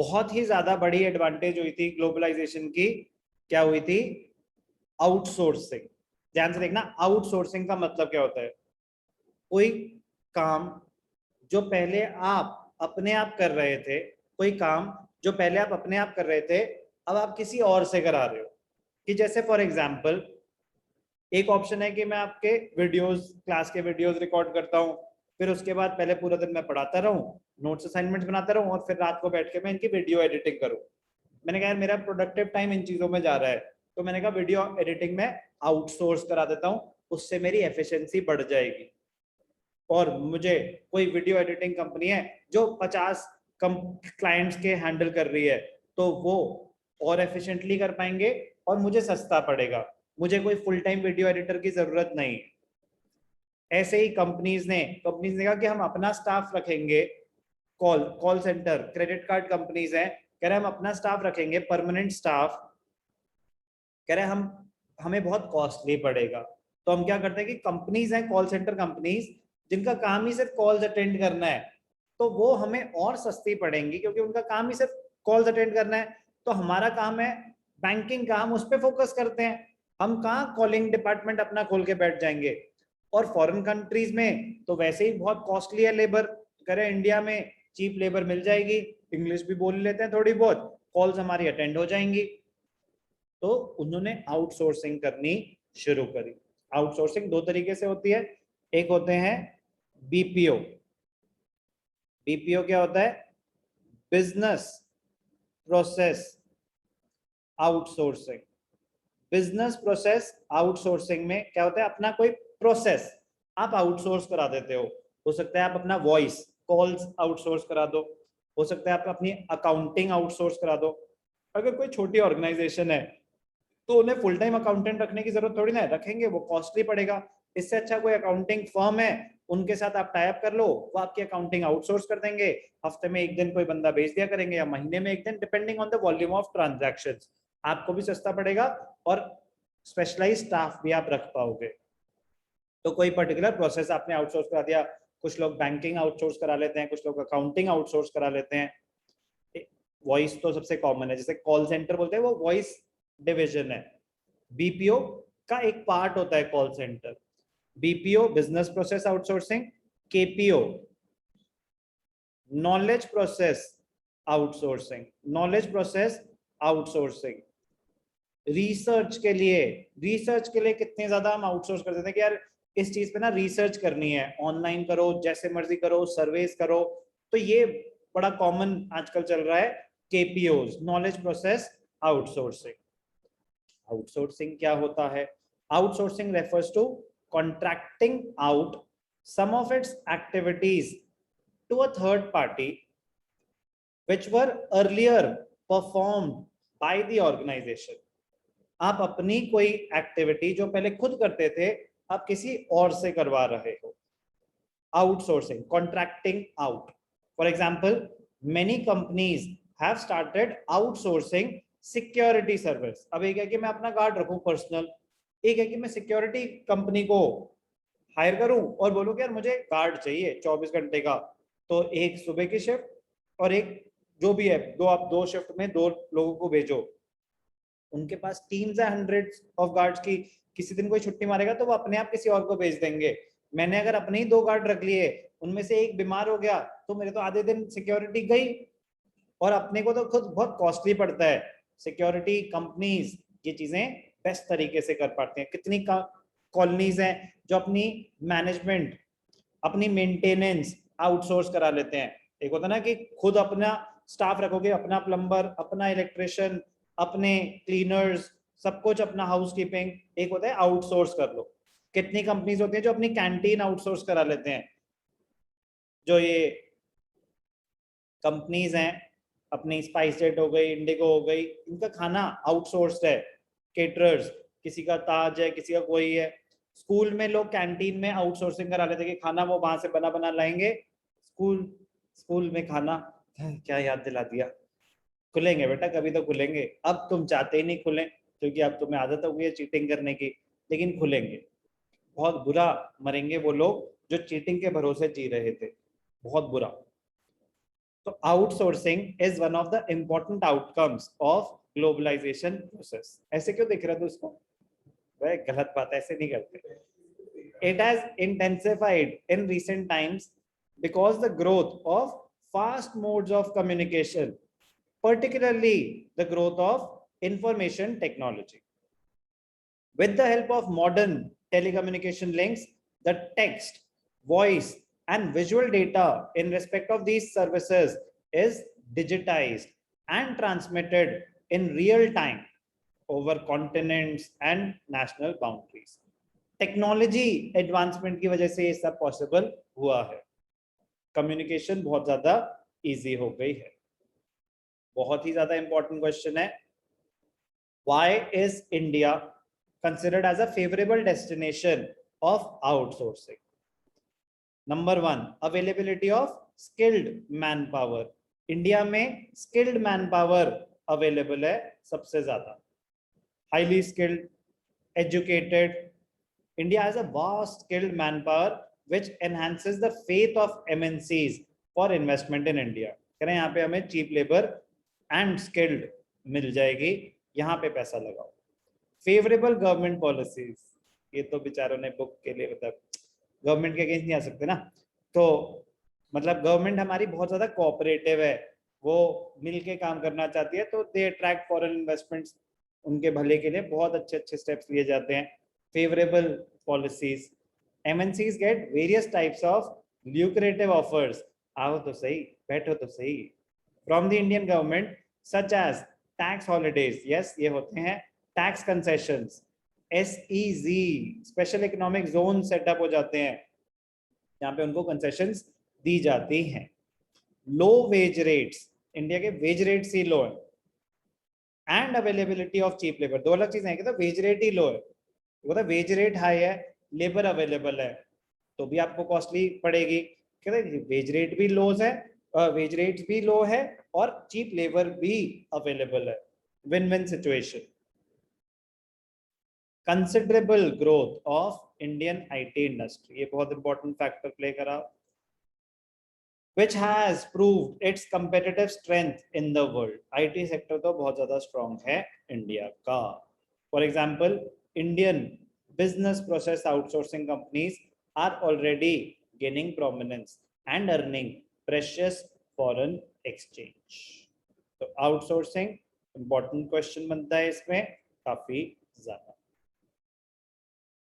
बहुत ही ज्यादा बड़ी एडवांटेज हुई थी ग्लोबलाइजेशन की। क्या हुई थी? आउटसोर्सिंग। ध्यान से देखना, आउटसोर्सिंग का मतलब क्या होता है? कोई काम जो पहले आप अपने आप कर रहे थे, कोई काम जो पहले आप अपने आप कर रहे थे, अब आप किसी और से करा रहे हो। कि जैसे फॉर एग्जाम्पल, एक ऑप्शन है कि मैं आपके वीडियोस, क्लास के वीडियोस रिकॉर्ड करता हूँ, फिर उसके बाद पहले पूरा दिन मैं पढ़ाता रहूँ, नोट्स असाइनमेंट्स बनाता रहूँ, और फिर रात को बैठ के मैं इनकी वीडियो एडिटिंग करूँ। मैंने कहा यार मेरा प्रोडक्टिव टाइम इन चीजों में जा रहा है, तो मैंने कहा वीडियो एडिटिंग में आउटसोर्स करा देता हूँ, उससे मेरी एफिशिएंसी बढ़ जाएगी। और मुझे कोई वीडियो एडिटिंग कंपनी है जो 50 कम क्लाइंट्स के हैंडल कर रही है, तो वो और एफिशिएंटली कर पाएंगे और मुझे सस्ता पड़ेगा। मुझे कोई फुल टाइम वीडियो एडिटर की जरूरत नहीं। ऐसे ही कंपनीज ने कहा कि हम अपना स्टाफ रखेंगे। Call call centre, credit card companies हैं, कह रहे हैं हम अपना स्टाफ रखेंगे, परमानेंट स्टाफ। कह रहे हैं हम, हमें बहुत कॉस्टली पड़ेगा। तो हम क्या करते हैं कि कंपनीज हैं, कॉल सेंटर कंपनीज, जिनका काम ही सिर्फ कॉल्स अटेंड करना है, तो वो हमें और सस्ती पड़ेंगी, क्योंकि उनका काम ही सिर्फ कॉल्स अटेंड करना है। तो हमारा काम है बैंकिंग का, हम उस पर फोकस करते हैं। हम कहाँ कॉलिंग डिपार्टमेंट अपना खोल के बैठ जाएंगे। और फॉरेन कंट्रीज में तो वैसे ही बहुत कॉस्टली है लेबर। करें इंडिया में चीप लेबर मिल जाएगी, इंग्लिश भी बोल लेते हैं थोड़ी बहुत, कॉल्स हमारी अटेंड हो जाएंगी। तो उन्होंने आउटसोर्सिंग करनी शुरू करी। आउटसोर्सिंग दो तरीके से होती है। एक होते हैं बीपीओ। बीपीओ क्या होता है? Business process outsourcing. Business process outsourcing में क्या होता है? अपना कोई प्रोसेस आप आउटसोर्स करा देते हो सकता है आप अपना वॉइस कॉल्स आउटसोर्स करा दो, हो सकता है आप अपनी अकाउंटिंग आउटसोर्स करा दो। अगर कोई छोटी ऑर्गेनाइजेशन है तो उन्हें फुल टाइम अकाउंटेंट रखने की जरूरत थोड़ी ना है, रखेंगे वो कॉस्टली पड़ेगा। इससे अच्छा कोई अकाउंटिंग फर्म है, उनके साथ आप टाई अप कर लो, वो आपकी अकाउंटिंग आउटसोर्स कर देंगे। हफ्ते में एक दिन कोई बंदा भेज दिया करेंगे, या महीने में एक दिन, depending on the volume of transaction. आपको भी सस्ता पड़ेगा और स्पेशलाइज स्टाफ भी आप रख पाओगे। तो कोई पर्टिकुलर प्रोसेस आपने आउटसोर्स करा दिया। कुछ लोग बैंकिंग आउटसोर्स करा लेते हैं, कुछ लोग अकाउंटिंग आउटसोर्स करा लेते हैं। वॉइस तो सबसे कॉमन है, जैसे कॉल सेंटर बोलते हैं, वो वॉइस डिवीजन है। बीपीओ का एक पार्ट होता है call centre. BPO business process outsourcing, KPO knowledge process outsourcing. Knowledge process outsourcing research के लिए कितने ज्यादा हम आउटसोर्स कर देते हैं कि यार इस चीज पे ना रिसर्च करनी है, ऑनलाइन करो, जैसे मर्जी करो, सर्वेस करो। तो ये बड़ा कॉमन आजकल चल रहा है, KPOs, knowledge process outsourcing. Outsourcing क्या होता है? Outsourcing refers to contracting out some of its activities to a third party which were earlier performed by the organization. आप अपनी कोई एक्टिविटी जो पहले खुद करते थे, आप किसी और से करवा रहे हो। Outsourcing, contracting out. For example, many companies have started outsourcing security service. अब एक है कि मैं अपना गार्ड रखूं पर्सनल, एक है कि मैं सिक्योरिटी कंपनी को हायर करूं और बोलूं कि यार मुझे गार्ड चाहिए 24 घंटे का। तो एक सुबह की शिफ्ट और एक जो भी है, दो शिफ्ट में दो लोगों को भेजो। उनके पास टीम्स है हंड्रेड्स ऑफ गार्ड्स की। किसी दिन कोई छुट्टी मारेगा तो वो अपने आप किसी और को भेज देंगे। मैंने अगर अपने ही दो गार्ड रख लिए, उनमें से एक बीमार हो गया, तो मेरे तो आधे दिन सिक्योरिटी गई। और अपने को तो खुद बहुत कॉस्टली पड़ता है। सिक्योरिटी कंपनीज ये चीजें बेस्ट तरीके से कर पाते हैं। कितनी कॉलोनीज हैं जो अपनी मैनेजमेंट, अपनी मेंटेनेंस आउटसोर्स करा लेते हैं। एक होता है ना कि खुद अपना स्टाफ रखोगे, अपना प्लम्बर, अपना इलेक्ट्रिशियन, अपने क्लीनर्स, सब कुछ अपना हाउस कीपिंग। एक होता है आउटसोर्स कर लो। कितनी कंपनीज होती है जो अपनी कैंटीन आउटसोर्स करा लेते हैं। जो ये कंपनीज हैं, अपनी स्पाइस जेट हो गई, इंडिगो हो गई, इनका खाना आउटसोर्स्ड है। केटरर्स, किसी का ताज है, किसी का कोई है। स्कूल में लोग कैंटीन में आउटसोर्सिंग करा लेते हैं कि खाना वो वहां से बना बना लाएंगे। स्कूल स्कूल में खाना, क्या याद दिला दिया। खुलेंगे बेटा, कभी तो खुलेंगे। अब तुम चाहते ही नहीं खुलें, क्योंकि अब तुम्हें आदत हो गई है चीटिंग करने की, लेकिन खुलेंगे। बहुत बुरा मरेंगे वो लोग जो चीटिंग के भरोसे जी रहे थे, बहुत बुरा। तो outsourcing is one of the important outcomes of globalisation process. ऐसे क्यों दिख रहा था उसको? वह गलत बात, ऐसे नहीं करते। It has intensified in recent times because the growth of fast modes of communication, particularly the growth of information technology. With the help of modern telecommunication links, the text, voice, and visual data in respect of these services is digitized and transmitted in real time over continents and national boundaries. Technology advancement की वजह से ये सब possible हुआ है। Communication बहुत ज्यादा easy हो गई है। बहुत ही ज्यादा इंपॉर्टेंट क्वेश्चन है, why is India considered as a favourable destination of outsourcing? Number 1, availability of skilled manpower. India में स्किल्ड मैन पावर अवेलेबल है सबसे ज्यादा, highly skilled, educated. India has a vast skilled manpower which enhances the faith of MNCs for investment in India. कह रहे हैं यहाँ पे हमें cheap labor and skilled मिल जाएगी, यहाँ पे पैसा लगाओ। Favorable government policies, ये तो बेचारों ने बुक के लिए मतलब गवर्नमेंट के अगेंस्ट नहीं आ सकते ना, तो मतलब गवर्नमेंट हमारी बहुत ज्यादा कोऑपरेटिव है, वो मिल के काम करना चाहती है, तो दे अट्रैक्ट फॉरेन इन्वेस्टमेंट्स, उनके भले के लिए बहुत अच्छे अच्छे स्टेप्स लिए जाते हैं। Favorable policies, MNCs get various types of lucrative offers, आओ तो सही, बैठो तो सही, from the Indian government, such as tax holidays, yes ये होते हैं, tax concessions, SEZ, special economic zone setup हो जाते हैं, यहाँ पे उनको concessions दी जाती हैं। low wage rates, इंडिया के wage rates ही लो है, and availability of cheap labor, दो अलग चीजें हैं कि तो wage rate ही लो है, वो वेज रेट हाई है, लेबर अवेलेबल है, तो भी आपको कॉस्टली पड़ेगी। कहते वेज रेट भी लो है, वेज रेट भी लो है और चीप लेबर भी अवेलेबल है, win win situation. Considerable growth of Indian IT industry, ये बहुत इंपॉर्टेंट फैक्टर प्ले करा, which has proved its competitive strength in the world. IT sector तो बहुत ज्यादा स्ट्रॉन्ग है इंडिया का। For example, Indian business process outsourcing companies are already gaining prominence and earning precious foreign exchange. तो outsourcing important question बनता है इसमें काफी ज्यादा।